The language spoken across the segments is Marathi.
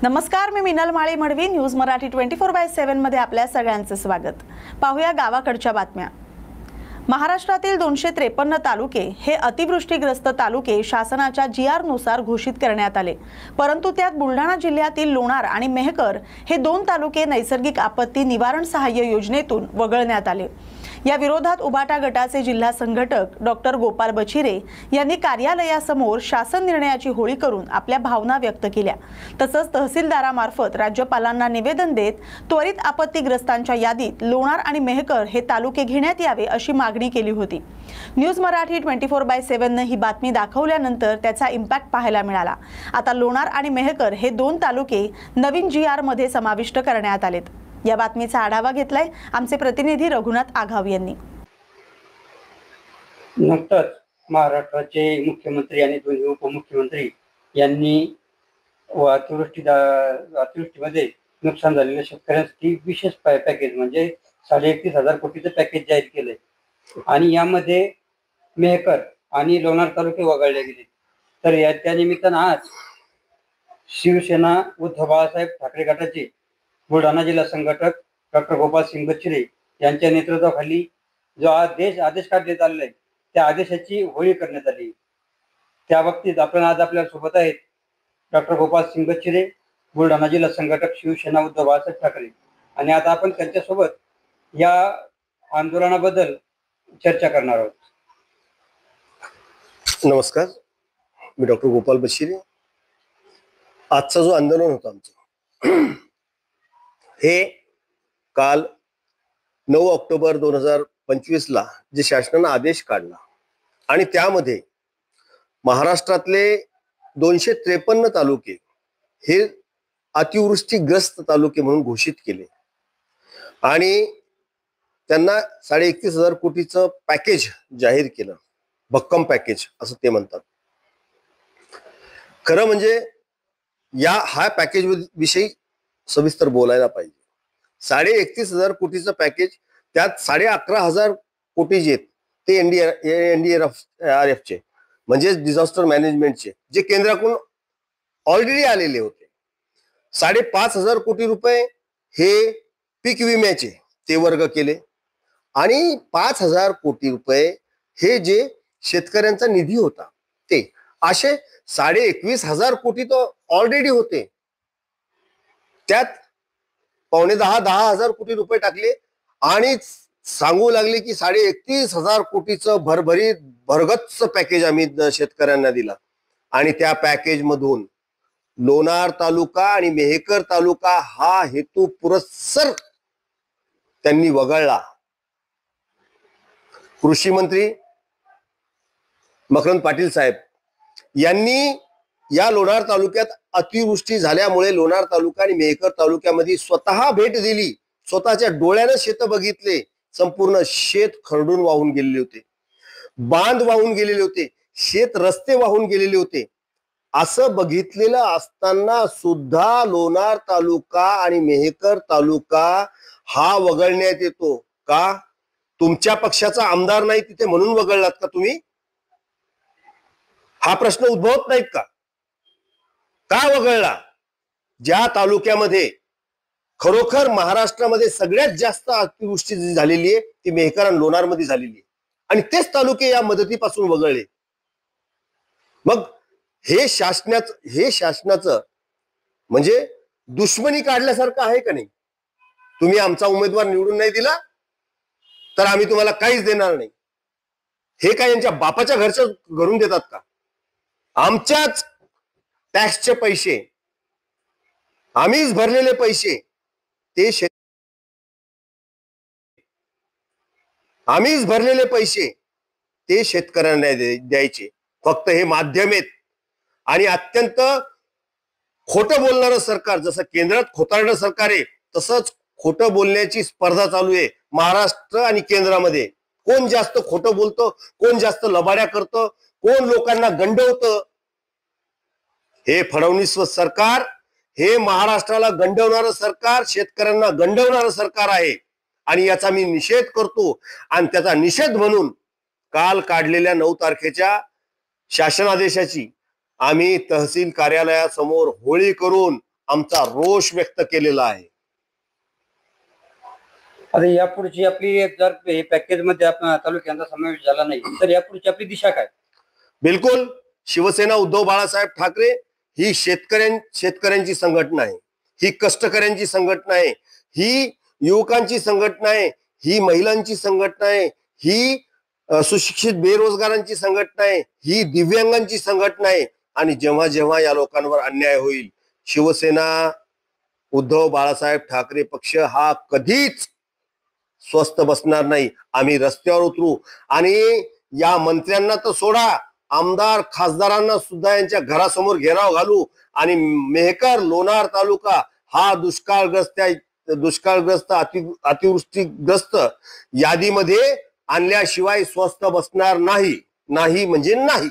नमस्कार, मी मिनल माळी मडवी. न्यूज मराठी 24/7 मध्ये आपल्या सगळ्यांचं स्वागत. पाहूया गावाकडच्या बातम्या. महाराष्ट्रातील 253 तालुके हे अतिवृष्टीग्रस्त तालुके शासनाच्या GR नुसार घोषित करण्यात आले, परंतु त्यात बुलढाणा जिल्ह्यातील लोणार आणि मेहकर हे 2 तालुके नैसर्गिक आपत्ती निवारण सहाय्य योजनेतून वगळण्यात आले. या विरोधात उभाटा गटाचे जिल्हा संघटक डॉक्टर गोपाल बचिरे यांनी कार्यालयासमोर शासन निर्णयाची होळी करून आपल्या भावना व्यक्त केल्या. तसंच तहसीलदारामार्फत राज्यपालांना निवेदन देत त्वरित आपत्तीग्रस्तांच्या यादीत लोणार आणि मेहकर हे तालुके घेण्यात यावे अशी मागणी केली होती. न्यूज मराठी 24/7 ने ही बातमी दाखवल्यानंतर त्याचा इम्पॅक्ट पाहायला मिळाला. आता लोणार आणि मेहकर हे 2 तालुके नवीन GR मध्ये समाविष्ट करण्यात आलेत. या बातमीचा आढावा घेतलाय आमचे प्रतिनिधी रघुनाथ आघाव यांनी. नुकतंच महाराष्ट्राचे मुख्यमंत्री आणि 2 उपमुख्यमंत्री यांनी अतिवृष्टीमध्ये नुकसान झालेल्या शेतकऱ्यांसाठी विशेष पॅकेज म्हणजे 31,500 कोटीचं पॅकेज जाहीर केलंय आणि यामध्ये मेहकर आणि लोणार तालुके वगळले गेले. तर या त्या निमित्तानं आज शिवसेना उद्धव बाळासाहेब ठाकरे गटाचे बुलढाणा जिल्हा संघटक डॉक्टर गोपाल सिंग बचिरे यांच्या नेतृत्वाखाली जो आदेश काढण्यात आलेला आहे त्या आदेशाची होळी करण्यात आली. त्या बाबतीत आपण आज आपल्या सोबत आहेत डॉक्टर गोपाल सिंग बचिरे, बुलढाणा जिल्हा संघटक शिवसेना उद्धव बाळासाहेब ठाकरे, आणि आता आपण त्यांच्यासोबत या आंदोलनाबद्दल चर्चा करणार आहोत. नमस्कार, मी डॉक्टर गोपाल बचिरे. आजचा जो आंदोलन होता आमचं हे काल 9 ऑक्टोबर 2025 ला जे शासनानं आदेश काढला आणि त्यामध्ये महाराष्ट्रातले 253 तालुके हे अतिवृष्टीग्रस्त तालुके म्हणून घोषित केले आणि त्यांना 31,500 कोटीचं पॅकेज जाहीर केलं. भक्कम पॅकेज असं ते म्हणतात. खरं म्हणजे हा पॅकेज विषयी सविस्तर बोलायला पाहिजे. 31,500 कोटीचं पॅकेज, त्यात 11,500 कोटी जे आहेत ते NDRFचे म्हणजे डिझास्टर मॅनेजमेंटचे जे केंद्राकडून ऑलरेडी आलेले होते. 5,500 कोटी रुपये हे पीक विम्याचे ते वर्ग केले आणि 5,000 कोटी रुपये हे जे शेतकऱ्यांचा निधी होता ते असे 21,500 कोटी तो ऑलरेडी होते. त्यात 10,000 कोटी रुपये टाकले आणि सांगू लागले की 31,500 कोटीचं भरगच्च पॅकेज आम्ही शेतकऱ्यांना दिला. आणि त्या पॅकेज मधून लोणार तालुका आणि मेहकर तालुका हा हेतू पुरस्सर त्यांनी वगळला. कृषी मंत्री मकरंद पाटील साहेब यांनी या लोणार तालुक्यात अतिवृष्टी झाल्यामुळे लोणार तालुका आणि मेहकर तालुक्यामध्ये स्वतः भेट दिली. स्वतःच्या डोळ्यानं शेत बघितले. संपूर्ण शेत खरडून वाहून गेलेले होते, बांध वाहून गेलेले होते, शेत रस्ते वाहून गेलेले होते. असं बघितलेलं असताना सुद्धा लोणार तालुका आणि मेहकर तालुका हा वगळण्यात येतो का? तुमच्या पक्षाचा आमदार नाही तिथे म्हणून वगळलात का तुम्ही? हा प्रश्न उद्भवत नाहीत का? का वगळला? ज्या तालुक्यामध्ये खरोखर महाराष्ट्रामध्ये सगळ्यात जास्त अतिवृष्टी झालेली आहे ती मेहकर आणि लोणार मध्ये झालेली आहे आणि तेच तालुके या मदतीपासून वगळले. मग हे शासनाचं म्हणजे दुश्मनी काढल्यासारखं आहे का नाही? तुम्ही आमचा उमेदवार निवडून नाही दिला तर आम्ही तुम्हाला काहीच देणार नाही, हे काय यांच्या बापाच्या घरून देतात का? आमच्याच टॅक्सचे पैसे, आम्हीच भरलेले पैसे आम्हीच भरलेले पैसे ते शेतकऱ्यांना द्यायचे. फक्त हे माध्यम आहेत आणि अत्यंत खोटं बोलणारं सरकार, जसं केंद्रात खोटारडं सरकार आहे तसंच खोटं बोलण्याची स्पर्धा चालू आहे महाराष्ट्र आणि केंद्रामध्ये. कोण जास्त खोटं बोलतं, कोण जास्त लबाड्या करतं, कोण लोकांना गंडवतं. हे फडणवीस सरकार हे महाराष्ट्राला गंडवणारं सरकार, शेतकऱ्यांना गंडवणारं सरकार आहे आणि याचा मी निषेध करतो. आणि त्याचा निषेध म्हणून काल काढलेल्या 9 तारखेच्या शासन आदेशाची आम्ही तहसील कार्यालयासमोर होळी करून आमचा रोष व्यक्त केलेला आहे. आता यापुढची आपली जर पॅकेज मध्ये तालुक्यांचा समावेश झाला नाही तर यापुढची आपली दिशा काय? बिलकुल, शिवसेना उद्धव बाळासाहेब ठाकरे ही शेतकऱ्यांची संघटना आहे, ही कष्टकऱ्यांची संघटना आहे, ही युवकांची संघटना आहे, ही महिलांची संघटना आहे, ही सुशिक्षित बेरोजगारांची संघटना आहे, ही दिव्यांगांची संघटना आहे. आणि जेव्हा जेव्हा या लोकांवर अन्याय होईल, शिवसेना उद्धव बाळासाहेब ठाकरे पक्ष हा कधीच स्वस्थ बसणार नाही. आम्ही रस्त्यावर उतरू आणि या मंत्र्यांना तर सोडा, आमदार खासदारांना सुद्धा यांच्या घरासमोर घेराव घालू आणि मेहकर लोणार तालुका हा दुष्काळग्रस्त अतिवृष्टीग्रस्त यादीमध्ये आणल्याशिवाय स्वस्थ बसणार नाही. नाही म्हणजे नाही.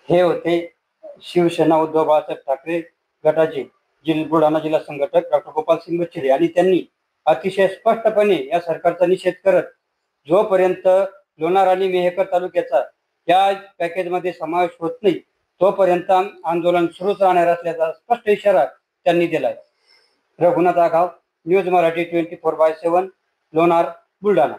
हे होते शिवसेना उद्धव बाळासाहेब ठाकरे गटाचे बुलढाणा जिल्हा संघटक डॉक्टर गोपाल सिंग बच्छिरे आणि त्यांनी अतिशय स्पष्टपणे या सरकारचा निषेध करत जोपर्यंत लोणार आणि मेहकर तालुक्याचा या पॅकेजमध्ये समावेश होत नाही तोपर्यंत आंदोलन सुरूच राहणार असल्याचा स्पष्ट इशारा त्यांनी दिलाय. रघुनाथ आघाव, न्यूज मराठी 24/7, लोणार, बुलढाणा.